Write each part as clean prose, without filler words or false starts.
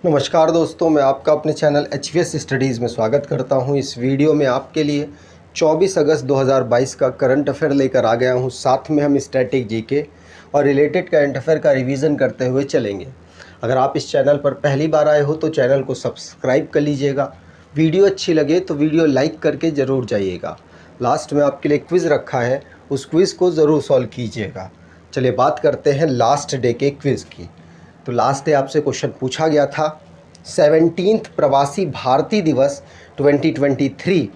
नमस्कार दोस्तों, मैं आपका अपने चैनल HVS स्टडीज़ में स्वागत करता हूं। इस वीडियो में आपके लिए 24 अगस्त 2022 का करंट अफेयर लेकर आ गया हूं। साथ में हम स्टैटिक जीके और रिलेटेड करंट अफेयर का रिवीजन करते हुए चलेंगे। अगर आप इस चैनल पर पहली बार आए हो तो चैनल को सब्सक्राइब कर लीजिएगा। वीडियो अच्छी लगे तो वीडियो लाइक करके ज़रूर जाइएगा। लास्ट में आपके लिए क्विज़ रखा है, उस क्विज़ को ज़रूर सॉल्व कीजिएगा। चलिए बात करते हैं लास्ट डे के क्विज़ की। तो लास्ट डे आपसे क्वेश्चन पूछा गया था 17th प्रवासी Bharatiya Divas 2023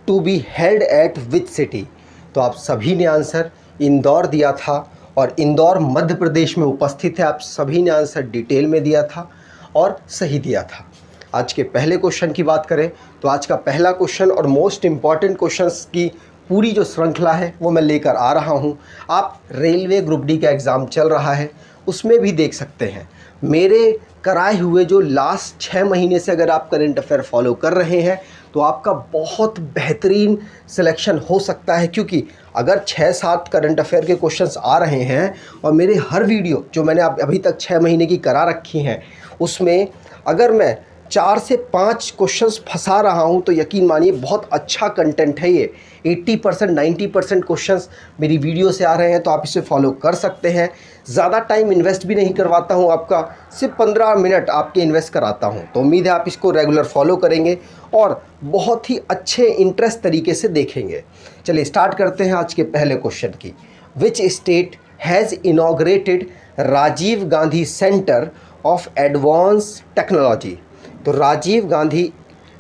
to be held at which city. तो आप सभी ने आंसर इंदौर दिया था और इंदौर मध्य प्रदेश में उपस्थित है। आप सभी ने आंसर डिटेल में दिया था और सही दिया था। आज के पहले क्वेश्चन की बात करें तो आज का पहला क्वेश्चन और मोस्ट इम्पॉर्टेंट क्वेश्चंस की पूरी जो श्रृंखला है वो मैं लेकर आ रहा हूँ। आप रेलवे ग्रुप डी का एग्ज़ाम चल रहा है उसमें भी देख सकते हैं। मेरे कराए हुए जो लास्ट 6 महीने से अगर आप करंट अफेयर फॉलो कर रहे हैं तो आपका बहुत बेहतरीन सिलेक्शन हो सकता है, क्योंकि अगर 6-7 करंट अफेयर के क्वेश्चंस आ रहे हैं और मेरे हर वीडियो जो मैंने अभी तक 6 महीने की करा रखी हैं उसमें अगर मैं 4 से 5 क्वेश्चंस फंसा रहा हूं तो यकीन मानिए बहुत अच्छा कंटेंट है ये। 80% 90% क्वेश्चंस मेरी वीडियो से आ रहे हैं तो आप इसे फॉलो कर सकते हैं। ज़्यादा टाइम इन्वेस्ट भी नहीं करवाता हूं आपका, सिर्फ 15 मिनट आपके इन्वेस्ट कराता हूं। तो उम्मीद है आप इसको रेगुलर फॉलो करेंगे और बहुत ही अच्छे इंटरेस्ट तरीके से देखेंगे। चलिए स्टार्ट करते हैं आज के पहले क्वेश्चन की। Which state has inaugurated Rajiv Gandhi centre of advance technology. तो Rajiv Gandhi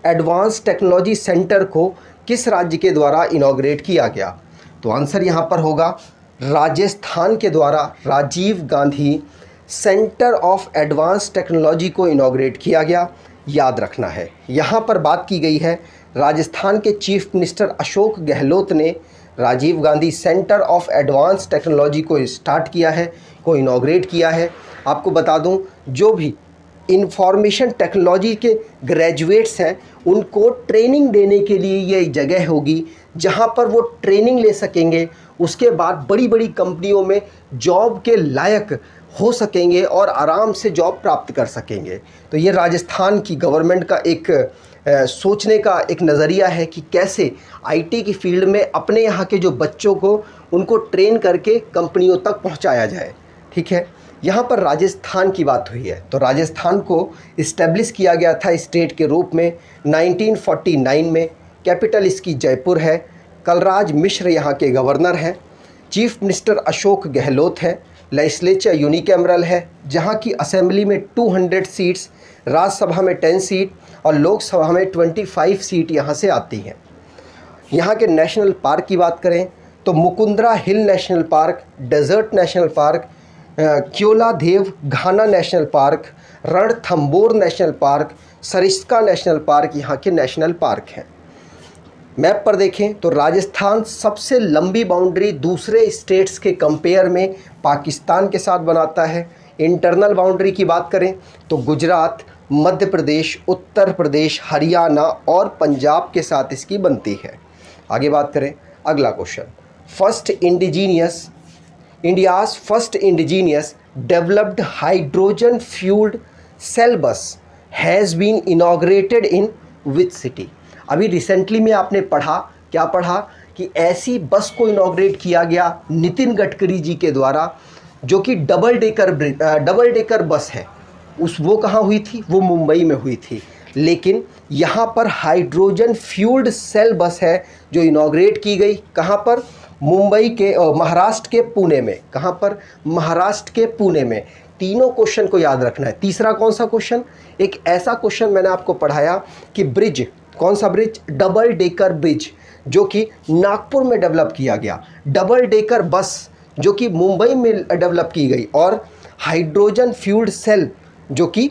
advance technology centre को किस राज्य के द्वारा इनॉग्रेट किया गया। तो आंसर यहाँ पर होगा राजस्थान के द्वारा Rajiv Gandhi centre of advance technology को इनॉग्रेट किया गया। याद रखना है यहाँ पर बात की गई है राजस्थान के चीफ मिनिस्टर अशोक गहलोत ने Rajiv Gandhi centre of advance technology को स्टार्ट किया है, को इनॉग्रेट किया है। आपको बता दूं जो भी इंफॉर्मेशन टेक्नोलॉजी के ग्रेजुएट्स हैं उनको ट्रेनिंग देने के लिए ये जगह होगी जहां पर वो ट्रेनिंग ले सकेंगे, उसके बाद बड़ी बड़ी कंपनियों में जॉब के लायक हो सकेंगे और आराम से जॉब प्राप्त कर सकेंगे। तो ये राजस्थान की गवर्नमेंट का एक सोचने का एक नज़रिया है कि कैसे आईटी की फील्ड में अपने यहाँ के जो बच्चों को उनको ट्रेन करके कंपनियों तक पहुँचाया जाए। ठीक है, यहाँ पर राजस्थान की बात हुई है तो राजस्थान को इस्टेब्लिश किया गया था स्टेट के रूप में 1949 में। कैपिटल इसकी जयपुर है। कलराज मिश्र यहाँ के गवर्नर हैं। चीफ मिनिस्टर अशोक गहलोत है। लेजिस्लेचर यूनिकैमरल है जहाँ की असेंबली में 200 सीट्स, राज्यसभा में 10 सीट और लोकसभा में 25 सीट यहाँ से आती हैं। यहाँ के नेशनल पार्क की बात करें तो Mukundra hill national park, desert national park, Keoladeo Ghana national park, Ranthambore national park, Sariska national park यहाँ के नेशनल पार्क हैं। मैप पर देखें तो राजस्थान सबसे लंबी बाउंड्री दूसरे स्टेट्स के कंपेयर में पाकिस्तान के साथ बनाता है। इंटरनल बाउंड्री की बात करें तो गुजरात, मध्य प्रदेश, उत्तर प्रदेश, हरियाणा और पंजाब के साथ इसकी बनती है। आगे बात करें अगला question. India's first indigenous developed hydrogen fueled cell bus has been inaugurated in which city। अभी रिसेंटली में आपने क्या पढ़ा कि ऐसी बस को इनॉग्रेट किया गया नितिन गडकरी जी के द्वारा, जो कि डबल डेकर बस है। वो कहाँ हुई थी? वो मुंबई में हुई थी। लेकिन यहाँ पर हाइड्रोजन फ्यूल्ड सेल बस है जो इनॉग्रेट की गई। कहाँ पर? मुंबई के महाराष्ट्र के पुणे में। कहाँ पर? महाराष्ट्र के पुणे में। तीनों क्वेश्चन को याद रखना है। तीसरा कौन सा क्वेश्चन? एक ऐसा क्वेश्चन मैंने आपको पढ़ाया कि ब्रिज, कौन सा ब्रिज? डबल डेकर ब्रिज, जो कि नागपुर में डेवलप किया गया। डबल डेकर बस जो कि मुंबई में डेवलप की गई और हाइड्रोजन फ्यूल्ड सेल जो कि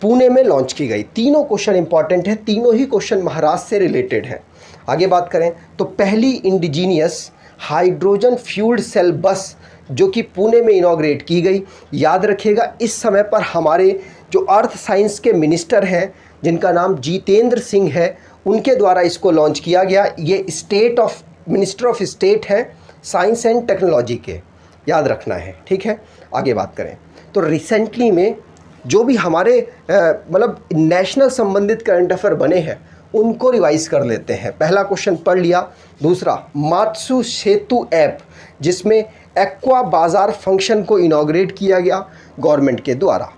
पुणे में लॉन्च की गई। तीनों क्वेश्चन इंपॉर्टेंट है, तीनों ही क्वेश्चन महाराष्ट्र से रिलेटेड है। आगे बात करें तो पहली इंडिजीनियस हाइड्रोजन फ्यूल्ड सेल बस जो कि पुणे में इनॉग्रेट की गई। याद रखिएगा इस समय पर हमारे जो अर्थ साइंस के मिनिस्टर हैं जिनका नाम जितेंद्र सिंह है, उनके द्वारा इसको लॉन्च किया गया। ये मिनिस्टर ऑफ स्टेट है साइंस एंड टेक्नोलॉजी के, याद रखना है। ठीक है, आगे बात करें तो रिसेंटली में जो भी हमारे मतलब नेशनल संबंधित करंट अफेयर बने हैं उनको रिवाइज कर लेते हैं। पहला क्वेश्चन पढ़ लिया। दूसरा, मात्सु सेतु ऐप जिसमें एक्वा बाज़ार फंक्शन को इनॉग्रेट किया गया गवर्नमेंट के द्वारा।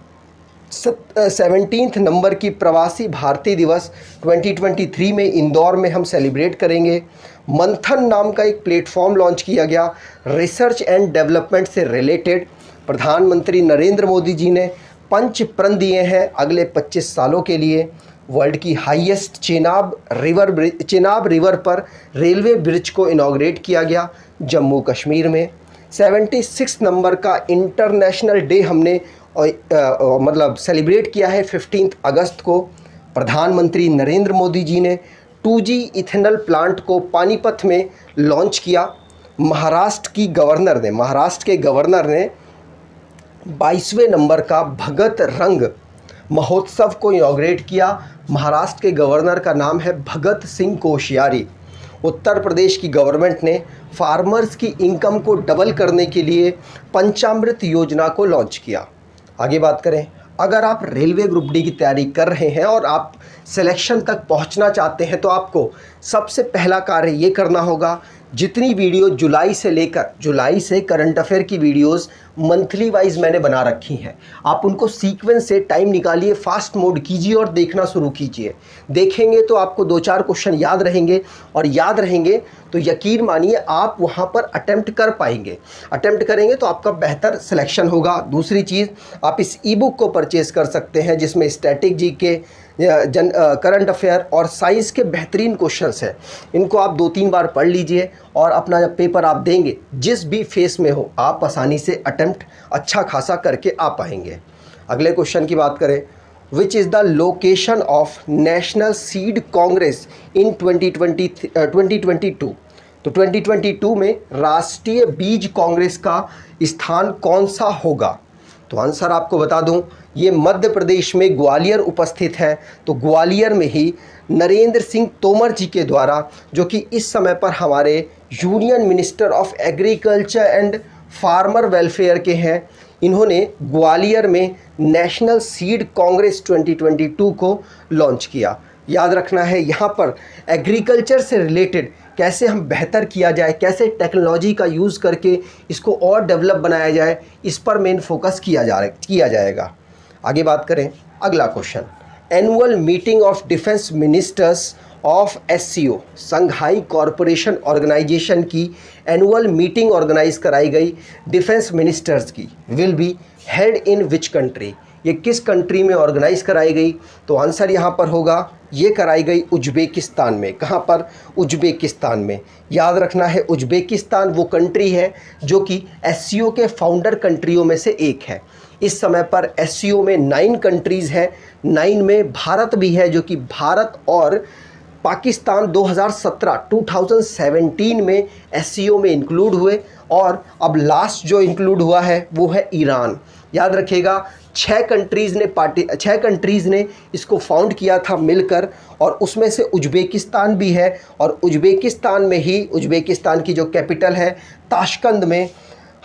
17 नंबर की प्रवासी भारतीय दिवस 2023 में इंदौर में हम सेलिब्रेट करेंगे। मंथन नाम का एक प्लेटफॉर्म लॉन्च किया गया रिसर्च एंड डेवलपमेंट से रिलेटेड। प्रधानमंत्री नरेंद्र मोदी जी ने 5 प्रण दिए हैं अगले 25 सालों के लिए। वर्ल्ड की हाईएस्ट चेनाब रिवर पर रेलवे ब्रिज को इनॉग्रेट किया गया जम्मू कश्मीर में। 76 नंबर का इंटरनेशनल डे हमने मतलब सेलिब्रेट किया है 15 अगस्त को। प्रधानमंत्री नरेंद्र मोदी जी ने 2G इथेनॉल प्लांट को पानीपत में लॉन्च किया। महाराष्ट्र के गवर्नर ने 22वें नंबर का भगत रंग महोत्सव को इनॉग्रेट किया। महाराष्ट्र के गवर्नर का नाम है भगत सिंह कोश्यारी। उत्तर प्रदेश की गवर्नमेंट ने फार्मर्स की इनकम को डबल करने के लिए पंचामृत योजना को लॉन्च किया। आगे बात करें, अगर आप रेलवे ग्रुप डी की तैयारी कर रहे हैं और आप सिलेक्शन तक पहुंचना चाहते हैं तो आपको सबसे पहला कार्य ये करना होगा, जितनी वीडियो जुलाई से करंट अफेयर की वीडियोस मंथली वाइज मैंने बना रखी हैं, आप उनको सीक्वेंस से टाइम निकालिए, फास्ट मोड कीजिए और देखना शुरू कीजिए। देखेंगे तो आपको 2-4 क्वेश्चन याद रहेंगे और याद रहेंगे तो यकीन मानिए आप वहाँ पर अटेम्प्ट कर पाएंगे। अटेम्प्ट करेंगे तो आपका बेहतर सिलेक्शन होगा। दूसरी चीज़, आप इस ई बुक को परचेज़ कर सकते हैं जिसमें स्टैटिक जी के करंट अफेयर और साइंस के बेहतरीन क्वेश्चंस हैं। इनको आप 2-3 बार पढ़ लीजिए और अपना जब पेपर आप देंगे, जिस भी फेस में हो, आप आसानी से अटेम्प्ट अच्छा खासा करके आ पाएंगे। अगले क्वेश्चन की बात करें, which is the location of national seed congress in 2022। तो 2022 में राष्ट्रीय बीज कांग्रेस का स्थान कौन सा होगा? तो आंसर आपको बता दूं, ये मध्य प्रदेश में ग्वालियर उपस्थित है। तो ग्वालियर में ही नरेंद्र सिंह तोमर जी के द्वारा, जो कि इस समय पर हमारे union minister of agriculture and farmer welfare के हैं, इन्होंने ग्वालियर में नेशनल सीड कांग्रेस 2022 को लॉन्च किया। याद रखना है, यहाँ पर एग्रीकल्चर से रिलेटेड कैसे हम बेहतर किया जाए, कैसे टेक्नोलॉजी का यूज़ करके इसको और डेवलप बनाया जाए, इस पर मेन फोकस किया जाएगा। आगे बात करें, अगला question, annual meeting of defence ministers of SCO Shanghai corporation organisation की एनुअल मीटिंग ऑर्गेनाइज कराई गई डिफेंस मिनिस्टर्स की, will be held in which country? ये किस कंट्री में ऑर्गेनाइज कराई गई? तो आंसर यहाँ पर होगा, ये कराई गई उज्बेकिस्तान में। कहाँ पर? उज्बेकिस्तान में। याद रखना है, उज्बेकिस्तान वो कंट्री है जो कि SCO के फाउंडर कंट्रियों में से एक है। इस समय पर SCO में 9 कंट्रीज़ हैं, 9 में भारत भी है, जो कि भारत और पाकिस्तान 2017 में SCO में इंक्लूड हुए, और अब लास्ट जो इंक्लूड हुआ है वो है ईरान। याद रखिएगा, 6 कंट्रीज़ ने इसको फाउंड किया था मिलकर, और उसमें से उज्बेकिस्तान भी है। और उज्बेकिस्तान में ही, उज्बेकिस्तान की जो कैपिटल है ताशकंद में,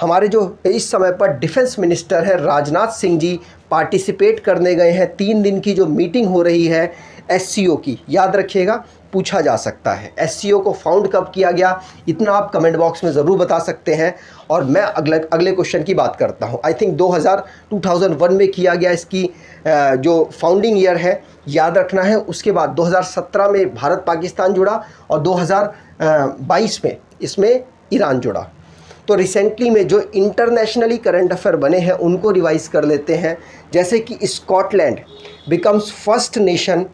हमारे जो इस समय पर डिफेंस मिनिस्टर है राजनाथ सिंह जी पार्टिसिपेट करने गए हैं। 3 दिन की जो मीटिंग हो रही है SCO की, याद रखिएगा, पूछा जा सकता है SCO को फाउंड कब किया गया, इतना आप कमेंट बॉक्स में ज़रूर बता सकते हैं। और मैं अगले क्वेश्चन की बात करता हूं। आई थिंक 2001 में किया गया इसकी जो फाउंडिंग ईयर है, याद रखना है। उसके बाद 2017 में भारत पाकिस्तान जुड़ा और 2022 में इसमें ईरान जुड़ा। तो रिसेंटली में जो इंटरनेशनली करंट अफेयर बने हैं उनको रिवाइज कर लेते हैं। जैसे कि स्कॉटलैंड बिकम्स फर्स्ट नेशन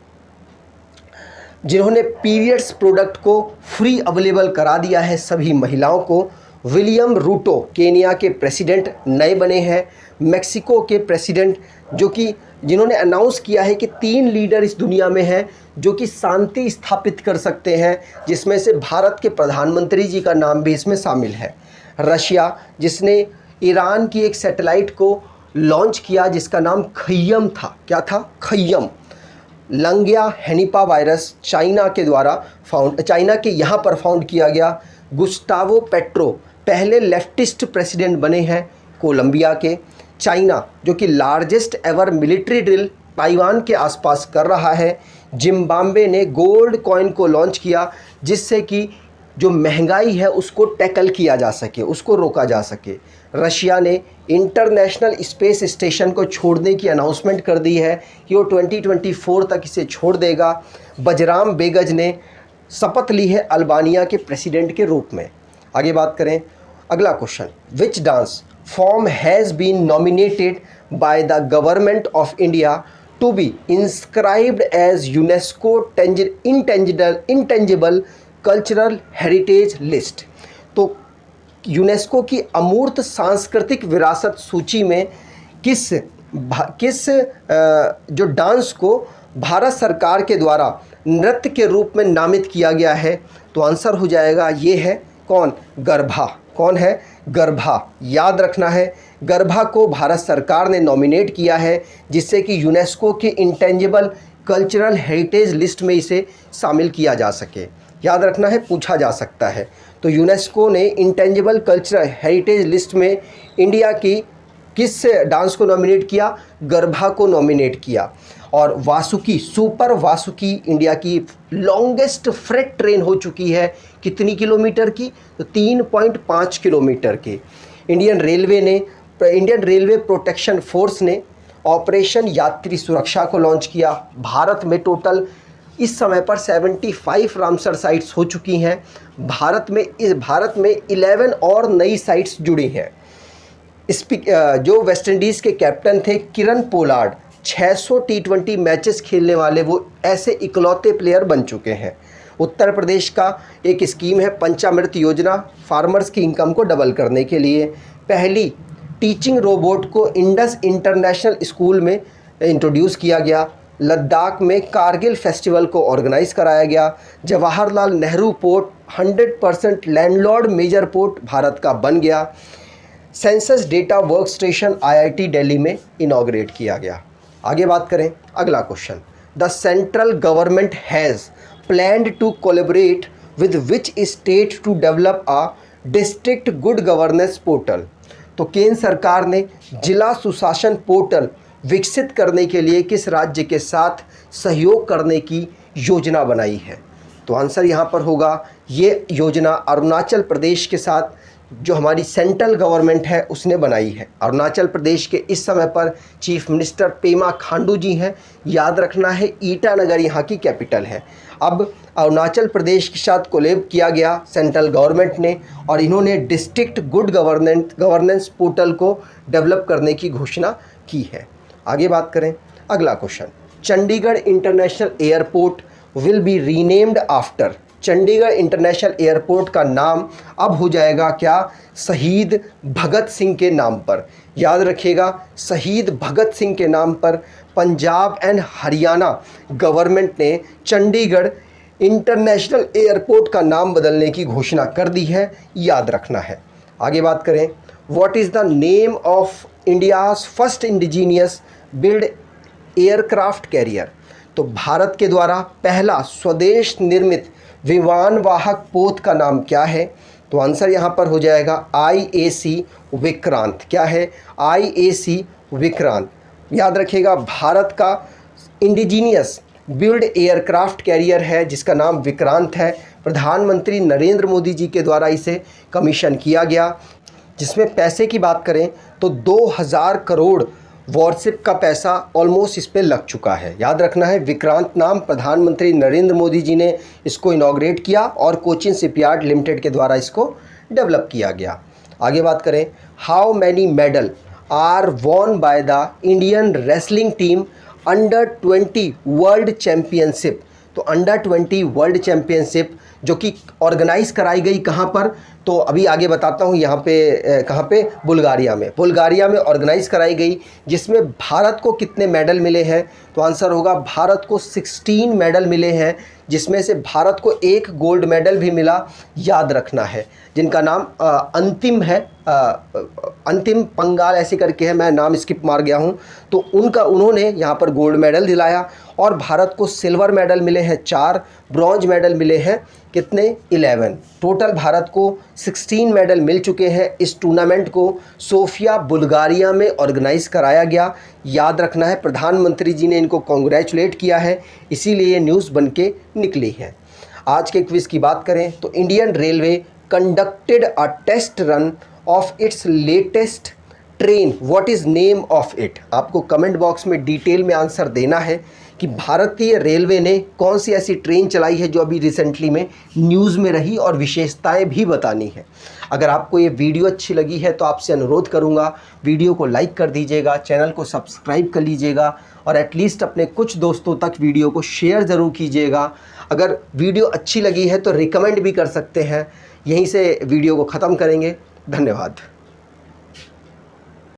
जिन्होंने पीरियड्स प्रोडक्ट को फ्री अवेलेबल करा दिया है सभी महिलाओं को। विलियम रूटो केनिया के प्रेसिडेंट नए बने हैं। मेक्सिको के प्रेसिडेंट जिन्होंने अनाउंस किया है कि 3 लीडर इस दुनिया में हैं जो कि शांति स्थापित कर सकते हैं, जिसमें से भारत के प्रधानमंत्री जी का नाम भी इसमें शामिल है। रशिया, जिसने ईरान की एक सैटेलाइट को लॉन्च किया जिसका नाम खय्यम था। क्या था? खय्यम। लंगिया हेनिपा वायरस चाइना के यहाँ पर फाउंड किया गया। गुस्टावो पेट्रो पहले लेफ्टिस्ट प्रेसिडेंट बने हैं कोलंबिया के। चाइना जो कि largest ever military drill Taiwan के आसपास कर रहा है। जिम्बाब्वे ने गोल्ड कॉइन को लॉन्च किया जिससे कि जो महंगाई है उसको टैकल किया जा सके, उसको रोका जा सके। रशिया ने इंटरनेशनल स्पेस स्टेशन को छोड़ने की अनाउंसमेंट कर दी है कि वो 2024 तक इसे छोड़ देगा। बजराम बेगज ने शपथ ली है अल्बानिया के प्रेसिडेंट के रूप में। आगे बात करें, अगला question, which dance form has been nominated by the government of India to be inscribed as UNESCO intangible cultural heritage list. तो यूनेस्को की अमूर्त सांस्कृतिक विरासत सूची में किस जो डांस को भारत सरकार के द्वारा नृत्य के रूप में नामित किया गया है? तो आंसर हो जाएगा ये है कौन? गरबा। कौन है? गरबा। याद रखना है, गरबा को भारत सरकार ने नॉमिनेट किया है जिससे कि यूनेस्को के इंटेंजिबल कल्चरल हेरिटेज लिस्ट में इसे शामिल किया जा सके। याद रखना है, पूछा जा सकता है। तो यूनेस्को ने इंटेंजिबल कल्चरल हेरिटेज लिस्ट में इंडिया की किस डांस को नॉमिनेट किया? गरबा को नॉमिनेट किया। और वासुकी, सुपर वासुकी इंडिया की लॉन्गेस्ट फ्रेट ट्रेन हो चुकी है। कितनी किलोमीटर की? तो 3.5 किलोमीटर की। इंडियन रेलवे प्रोटेक्शन फोर्स ने ऑपरेशन यात्री सुरक्षा को लॉन्च किया। भारत में टोटल इस समय पर 75 रामसर साइट्स हो चुकी हैं। भारत में 11 और नई साइट्स जुड़ी हैं। जो वेस्ट इंडीज़ के कैप्टन थे किरण पोलार्ड, 600 T20 मैचेस खेलने वाले वो ऐसे इकलौते प्लेयर बन चुके हैं। उत्तर प्रदेश का एक स्कीम है पंचामृत योजना, फार्मर्स की इनकम को डबल करने के लिए। पहली टीचिंग रोबोट को इंडस इंटरनेशनल स्कूल में इंट्रोड्यूस किया गया। लद्दाख में कारगिल फेस्टिवल को ऑर्गेनाइज कराया गया। Jawaharlal Nehru port 100% landlord major port Bharat का बन गया। Census data work station IIT Delhi में इनॉग्रेट किया गया। आगे बात करें, अगला question, the central government has planned to collaborate with which state to develop a district good governance portal. तो केंद्र सरकार ने जिला सुशासन पोर्टल विकसित करने के लिए किस राज्य के साथ सहयोग करने की योजना बनाई है? तो आंसर यहाँ पर होगा, ये योजना अरुणाचल प्रदेश के साथ जो हमारी सेंट्रल गवर्नमेंट है उसने बनाई है। अरुणाचल प्रदेश के इस समय पर चीफ मिनिस्टर पेमा खांडू जी हैं। याद रखना है, ईटानगर यहाँ की कैपिटल है। अब अरुणाचल प्रदेश के साथ कोलैब किया गया सेंट्रल गवर्नमेंट ने और इन्होंने डिस्ट्रिक्ट गुड गवर्नेंस पोर्टल को डेवलप करने की घोषणा की है। आगे बात करें, अगला question, Chandigarh international airport will be renamed after. Chandigarh international airport का नाम अब हो जाएगा क्या? शहीद भगत सिंह के नाम पर। याद रखिएगा, शहीद भगत सिंह के नाम पर पंजाब एंड हरियाणा गवर्नमेंट ने चंडीगढ़ इंटरनेशनल एयरपोर्ट का नाम बदलने की घोषणा कर दी है। याद रखना है। आगे बात करें, what is the name of India's first indigenous build aircraft carrier. तो भारत के द्वारा पहला स्वदेश निर्मित विमान वाहक पोत का नाम क्या है? तो आंसर यहाँ पर हो जाएगा IAC विक्रांत। क्या है? IAC विक्रांत। याद रखिएगा, भारत का इंडिजीनियस बिल्ड एयरक्राफ्ट कैरियर है जिसका नाम विक्रांत है। प्रधानमंत्री नरेंद्र मोदी जी के द्वारा इसे कमीशन किया गया। जिसमें पैसे की बात करें तो 2000 करोड़ वॉरशिप का पैसा ऑलमोस्ट इस पे लग चुका है। याद रखना है, विक्रांत नाम प्रधानमंत्री नरेंद्र मोदी जी ने इसको इनॉग्रेट किया और कोचिन शिपयार्ड लिमिटेड के द्वारा इसको डेवलप किया गया। आगे बात करें, how many medal are won by the Indian wrestling team under 20 world championship. तो अंडर 20 वर्ल्ड चैम्पियनशिप जो कि ऑर्गेनाइज कराई गई कहाँ पर? तो अभी आगे बताता हूँ। यहाँ पे कहाँ पे? बुल्गारिया में ऑर्गेनाइज कराई गई। जिसमें भारत को कितने मेडल मिले हैं? तो आंसर होगा, भारत को 16 मेडल मिले हैं जिसमें से भारत को 1 गोल्ड मेडल भी मिला। याद रखना है, जिनका नाम अंतिम है, अंतिम पंगाल ऐसे करके है, मैं नाम स्किप मार गया हूँ। तो उन्होंने यहाँ पर गोल्ड मेडल दिलाया और भारत को सिल्वर मेडल मिले हैं 4, ब्रॉन्ज मेडल मिले हैं कितने 11। टोटल भारत को 16 मेडल मिल चुके हैं। इस टूर्नामेंट को सोफिया बुल्गारिया में ऑर्गेनाइज कराया गया। याद रखना है, प्रधानमंत्री जी ने इनको कॉन्ग्रेचुलेट किया है, इसीलिए ये न्यूज़ बन के निकली है। आज के क्विज़ की बात करें तो Indian railway conducted a test run of its latest train, what is name of it. आपको कमेंट बॉक्स में डिटेल में आंसर देना है कि भारतीय रेलवे ने कौन सी ऐसी ट्रेन चलाई है जो अभी रिसेंटली में न्यूज़ में रही, और विशेषताएं भी बतानी है। अगर आपको ये वीडियो अच्छी लगी है तो आपसे अनुरोध करूंगा, वीडियो को लाइक कर दीजिएगा, चैनल को सब्सक्राइब कर लीजिएगा और एटलीस्ट अपने कुछ दोस्तों तक वीडियो को शेयर ज़रूर कीजिएगा। अगर वीडियो अच्छी लगी है तो रिकमेंड भी कर सकते हैं। यहीं से वीडियो को ख़त्म करेंगे। धन्यवाद।